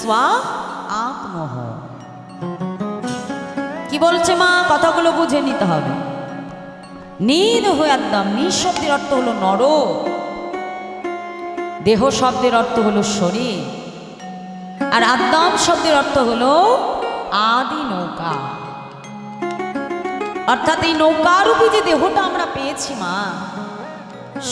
স্বা আত্মহ। কি বলছে মা, কথাগুলো বুঝে নিতে হবে। নীল হয়ে আদ্যাম, নি শব্দের অর্থ হলো নর, দেহ শব্দের অর্থ হলো শরীর, আর আদ্যাম শব্দের অর্থ হলো আদি নৌকা। অর্থাৎ এই নৌকারূপী যে দেহটা আমরা পেয়েছি মা,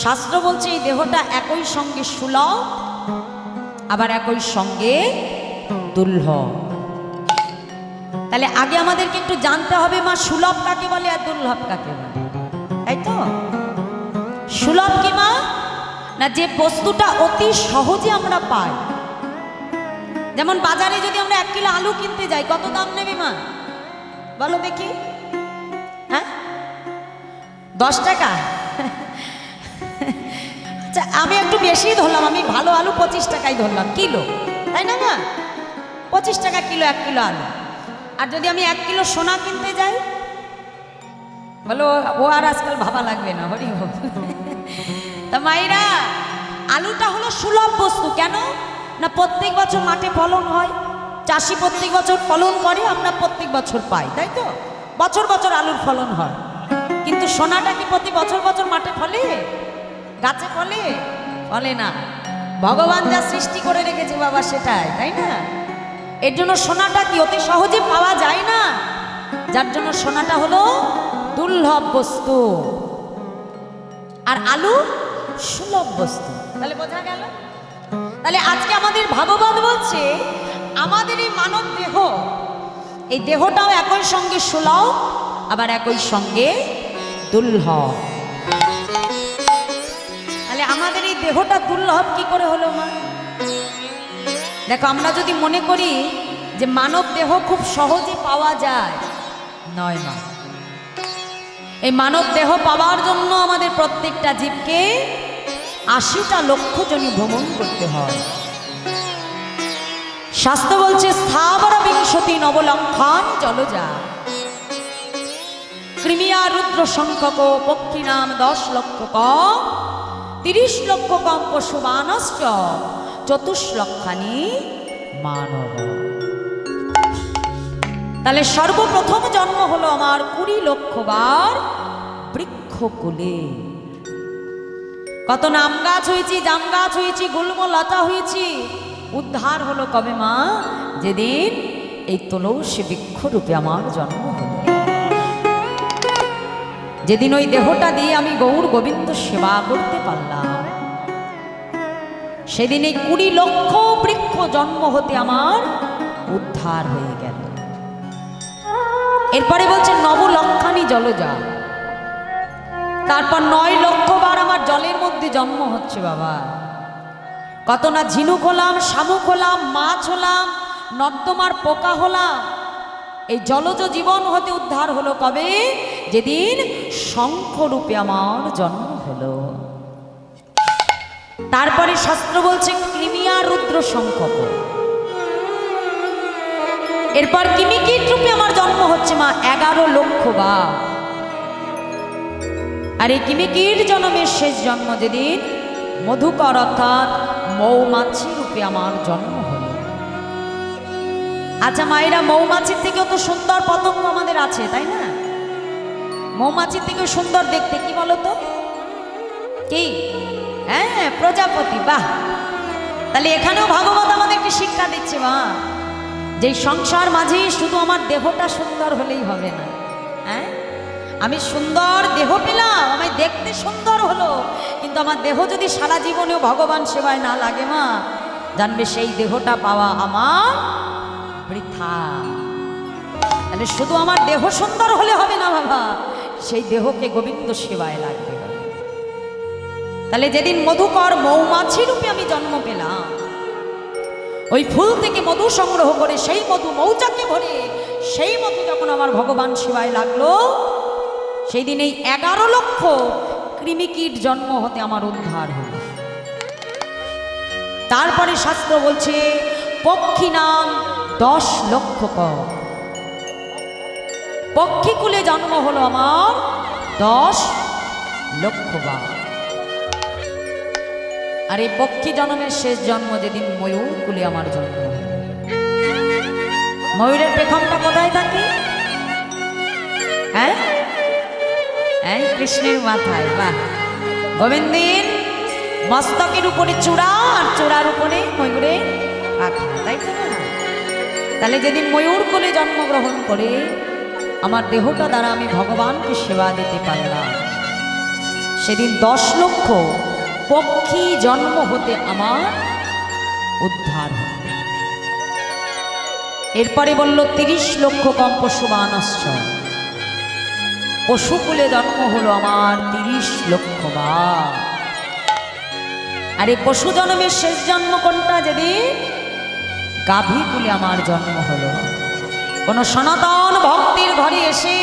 শাস্ত্র বলছে এই দেহটা একই সঙ্গে সুলভ আবার একই সঙ্গে দুর্লভ। তাহলে আগে আমাদেরকে একটু জানতে হবে মা, সুলভ কাকে বলে আর দুর্লভ কাকে বলে, তাই তো? সুলভ কি মা? না যে বস্তুটা অতি সহজে আমরা পাই। যেমন বাজারে যদি আমরা 1 কিলো আলু কিনতে যাই, কত দাম নেবে মা বলো দেখি? হ্যাঁ, 10 টাকা। আচ্ছা, আমি একটু বেশি ধরলাম, আমি ভালো আলু 25 টাকাই ধরলাম কিলো, তাই না মা? 25 টাকা কিলো 1 কিলো আলু। আর যদি আমি 1 কিলো সোনা কিনতে যাই, বলো ও আর আজকাল ভাবা লাগবে না, হরি বল। তা মায়েরা, আলুটা হলো সুলভ বস্তু। কেন না প্রত্যেক বছর মাঠে ফলন হয়, চাষি প্রত্যেক বছর ফলন করে, আমরা প্রত্যেক বছর পাই, তাই তো? বছর বছর আলুর ফলন হয়। কিন্তু সোনাটা কি প্রতি বছর বছর মাঠে ফলে, গাছে ফলে? ফলে না। ভগবান যা সৃষ্টি করে রেখেছে বাবা সেটাই, তাই না? এর জন্য সোনাটা কি অতি সহজে পাওয়া যায় না, যার জন্য সোনাটা হলো দুর্লভ বস্তু, আর আলু সুলভ বস্তু। তাহলে বোঝা গেল? তাহলে আজকে আমাদের ভাগবত বলছে আমাদের এই মানব দেহ, এই দেহটাও একই সঙ্গে সুলভ আবার একই সঙ্গে দুর্লভ। তাহলে আমাদের এই দেহটা দুর্লভ কি করে হলো মা? দেখো, আমরা যদি মনে করি যে মানব দেহ খুব সহজে পাওয়া যায়, নয় মা। এই মানব দেহ পাওয়ার জন্য আমাদের প্রত্যেকটা জীবকে 80টা লক্ষ জনি ভ্রমণ করতে হয়। শাস্ত্র বলছে স্থাবর বিংশতি নবলক্ষণ জলজা, কৃমিয়া রুদ্র সংখ্যক পক্ষী নাম 10 লক্ষ কম, 30 লক্ষ কম পশুমানশ্চ, 24 লক্ষানি মানব। তাহলে সর্বপ্রথম জন্ম হলো আমার 20 লক্ষ বার বৃক্ষকুলে। কত নাম গাছ হয়েছি, জাম গাছ হয়েছি, গুল্ম লতা হয়েছি, উদ্ধার হলো কবে মা? যেদিন এই তুলসী বৃক্ষরূপে আমার জন্ম হলো, যেদিন ওই দেহটা দিয়ে আমি গৌর গোবিন্দ সেবা করতে পারলাম, সেদিন এই 20 লক্ষ বৃক্ষ জন্ম হতে আমার উদ্ধার হয়ে গেল। এরপরে বলছে নবলক্ষানি জলজা, তারপর 9 লক্ষ বার আমার জলের মধ্যে জন্ম হচ্ছে বাবা। কত না ঝিনুক হলাম, শামুক হলাম, মাছ হলাম, নর্দমার পোকা হলাম। এই জলজ জীবন হতে উদ্ধার হলো কবে? যেদিন শঙ্খরূপে আমার জন্ম হলো। তারপরে শাস্ত্র বলছে কৃমিয়া রুদ্র সংখ্যক, এরপর কিমিকীট রূপে আমার জন্ম হচ্ছে মা 11 লক্ষ বার। আর এই কিমিকীট জন্মের শেষ জন্ম যেদিন মধুকর অর্থাৎ মৌমাছি রূপে আমার জন্ম হলো। আচ্ছা মায়েরা, মৌমাছির থেকেও তো সুন্দর পতঙ্গ আমাদের আছে, তাই না? মৌমাছির থেকেও সুন্দর দেখতে, কি বলো তো? কি? হ্যাঁ, প্রজাপতি। বাহ! তাহলে এখানেও ভাগবত আমাদেরকে শিক্ষা দিচ্ছে মা, যে সংসার মাঝে শুধু আমার দেহটা সুন্দর হলেই হবে না। হ্যাঁ, আমি সুন্দর দেহ পেলাম, আমায় দেখতে সুন্দর হলো, কিন্তু আমার দেহ যদি সারা জীবনেও ভগবান সেবায় না লাগে মা, জানবে সেই দেহটা পাওয়া আমার বৃথা। তাহলে শুধু আমার দেহ সুন্দর হলে হবে না বাবা, সেই দেহকে গোবিন্দ সেবায় লাগবে। তাহলে যেদিন মধুকর মৌমাছি রূপে আমি জন্ম পেলাম, ওই ফুল থেকে মধু সংগ্রহ করে সেই মধু মৌচাকে ভরে সেই মধু যখন আমার ভগবান সেবায় লাগলো, সেই দিন এই 11 লক্ষ কৃমিকীট জন্ম হতে আমার উদ্ধার হল। তারপরে শাস্ত্র বলছে পক্ষী নাম 10 লক্ষ কম, পক্ষীকুলে জন্ম হলো আমার 10 লক্ষ বার। আর এই পক্ষী জন্মের শেষ জন্ম যেদিন ময়ূর কুলে আমার জন্ম, ময়ূরের পেখমটা কোথায় থাকে? হ্যাঁ, এই কৃষ্ণের মাথায়। বাহ! গোবিন্দের মস্তকের উপরে চূড়া, আর চূড়ার উপরে ময়ূরের পাখা, তাই তো না? তাহলে যেদিন ময়ূর কোলে জন্মগ্রহণ করে আমার দেহটা দ্বারা আমি ভগবানকে সেবা দিতে পারলাম, সেদিন 10 লক্ষ পক্ষী জন্ম হতে আমার উদ্ধার হবে। এরপরে বলল 30 লক্ষ কম পশুমানশ্চ, পশুকুলে জন্ম হলো আমার 30 লক্ষ বার। আর এই পশু জন্মের শেষ জন্ম কোনটা? যেদিন গাভী কুলে আমার জন্ম হলো। কোন সনাতন ভক্তির ঘরে এসে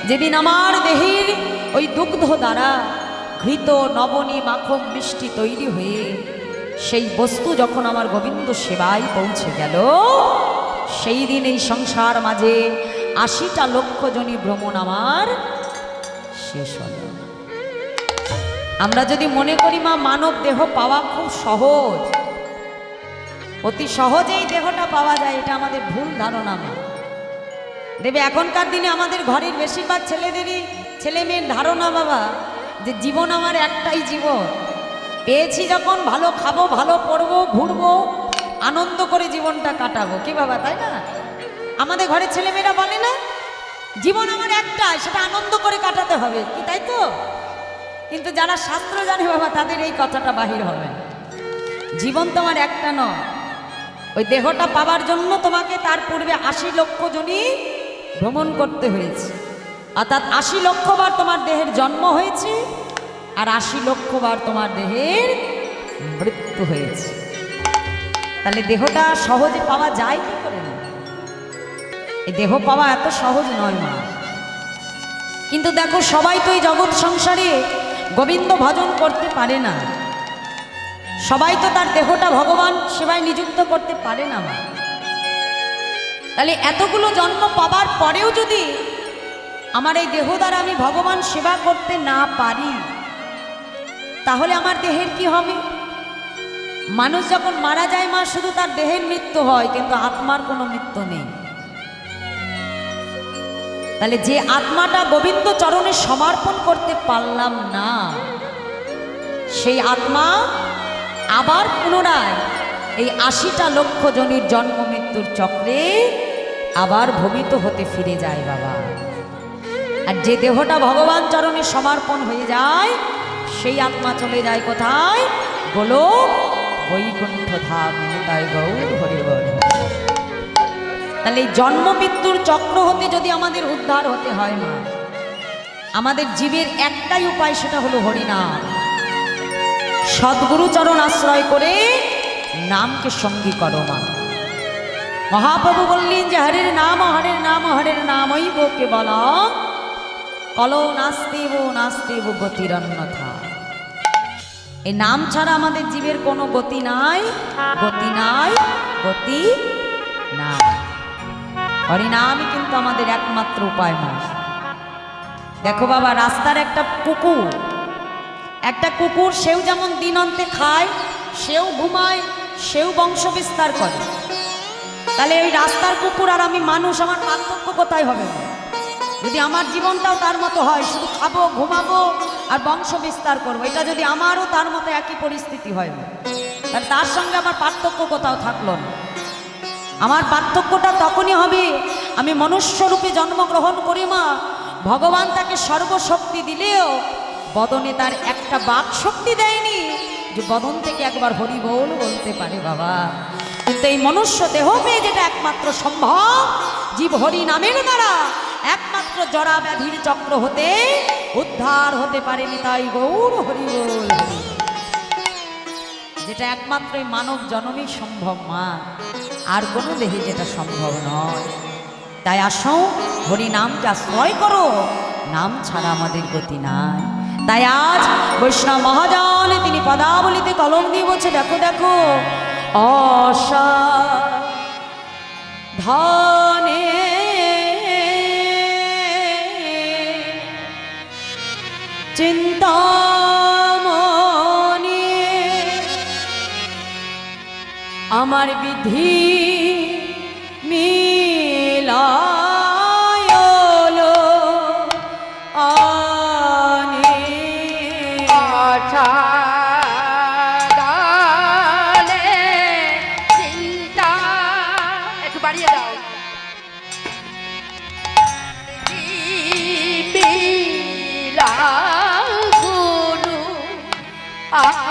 যেদিন আমার দেহের ওই দুগ্ধ দ্বারা ঘৃত নবনী মাখন মিষ্টি তৈরি হয়ে সেই বস্তু যখন আমার গোবিন্দ সেবায় পৌঁছে গেল, সেই দিন এই সংসার মাঝে 80টা লক্ষ জনী ভ্রমণ আমার শেষ হল। আমরা যদি মনে করি মা মানব দেহ পাওয়া খুব সহজ, অতি সহজেই দেহটা পাওয়া যায়, এটা আমাদের ভুল ধারণা। মা দেবে এখনকার দিনে আমাদের ঘরের বেশিরভাগ ছেলে মেয়ের ধারণা বাবা যে জীবন আমার একটাই জীবন, পেয়েছি যখন ভালো খাবো, ভালো পড়বো, ঘুরবো, আনন্দ করে জীবনটা কাটাবো। কি বাবা, তাই না? আমাদের ঘরের ছেলেমেয়েরা বলে না জীবন আমার একটাই, সেটা আনন্দ করে কাটাতে হবে, কি তাই তো? কিন্তু যারা শাস্ত্র জানে বাবা, তাদের এই কথাটা বাহির হবে। জীবন তোমার একটা নয়, ওই দেহটা পাবার জন্য তোমাকে তার পূর্বে 80 লক্ষ জনী ভ্রমণ করতে হয়েছে, অর্থাৎ 80 লক্ষ বার তোমার দেহের জন্ম হয়েছে, আর 80 লক্ষ বার তোমার দেহের মৃত্যু হয়েছে। তাহলে দেহটা সহজে পাওয়া যায় কি করে? না, এই দেহ পাওয়া এত সহজ নয় মা। কিন্তু দেখো, সবাই তো এই জগৎ সংসারে গোবিন্দ ভজন করতে পারে না, সবাই তো তার দেহটা ভগবান সেবায় নিযুক্ত করতে পারে না মা। তাহলে এতগুলো জন্ম পাবার পরেও যদি আমার এই দেহ দ্বারা আমি ভগবান সেবা করতে না পারি, তাহলে আমার দেহের কি হবে? মানুষ যখন মারা যায় মা, শুধু তার দেহের মৃত্যু হয়, কিন্তু আত্মার কোনো মৃত্যু নেই। তাহলে যে আত্মাটা গোবিন্দ চরণে সমর্পণ করতে পারলাম না, সেই আত্মা আবার পুনরায় এই 80টা লক্ষ জনের জন্ম মৃত্যুর চক্রে আবার ভবিত হতে ফিরে যায় বাবা। আর যে দেহটা ভগবান চরণে সমর্পণ হয়ে যায়, সেই আত্মা চলে যায় কোথায়? গোলোক বৈকুণ্ঠ ধাম, তাই গৌর হরি বল। তাহলে এই জন্ম মৃত্যুর চক্র হতে যদি আমাদের উদ্ধার হতে হয় মা, আমাদের জীবের একটাই উপায়, সেটা হলো হরিনাম। সদ্গুরু চরণ আশ্রয় করে নামকে সঙ্গী করো মা। মহাপ্রভু বললেন যে হরের নাম হরের নাম হরের নামই বোকে বলা, কলো নাস্তিব নাস্তিব গতিরন্যথা। এই নাম ছাড়া আমাদের জীবের কোনো গতি নাই, গতি নাই, গতি নাই। হরিনামই কিন্তু আমাদের একমাত্র উপায় মা। দেখো বাবা, রাস্তার একটা কুকুর, সেও যেমন দিন অন্তে খায়, সেও ঘুমায়, সেও বংশ বিস্তার করে। তাহলে ওই রাস্তার কুকুর আর আমি মানুষ, আমার পার্থক্য কোথায় হবে? যদি আমার জীবনটাও তার মতো হয়, শুধু খাবো, ঘুমাবো আর বংশ বিস্তার করবো, এটা যদি আমারও তার মতো একই পরিস্থিতি হয়, তাহলে তার সঙ্গে আমার পার্থক্য কোথাও থাকলো না। আমার পার্থক্যটা তখনই হবে, আমি মনুষ্যরূপে জন্মগ্রহণ করি মা, ভগবান তাকে সর্বশক্তি দিলেও বদনে তার একটা বাক শক্তি দেয়নি যে বদন থেকে একবার হরি বল বলতে পারে বাবা। কিন্তু এই মনুষ্য দেহ পেয়ে যেটা একমাত্র সম্ভব, জীব হরি নামের দ্বারা একমাত্র জরা ব্যাধির চক্র হতে উদ্ধার হতে পারেনি, তাই গৌর হরি বল। যেটা একমাত্র মানব জন্মেই সম্ভব মা, আর কোনো দেহে যেটা সম্ভব নয়। তাই আসো, হরি নামকে আশ্রয় করো, নাম ছাড়া আমাদের গতি নাই। তাই আজ বৈষ্ণব মহাজন তিনি পদাবলিতে কলম দিয়ে বলছে, দেখো দেখো অসাধনে চিন্তামণি আমার বিধি মি আ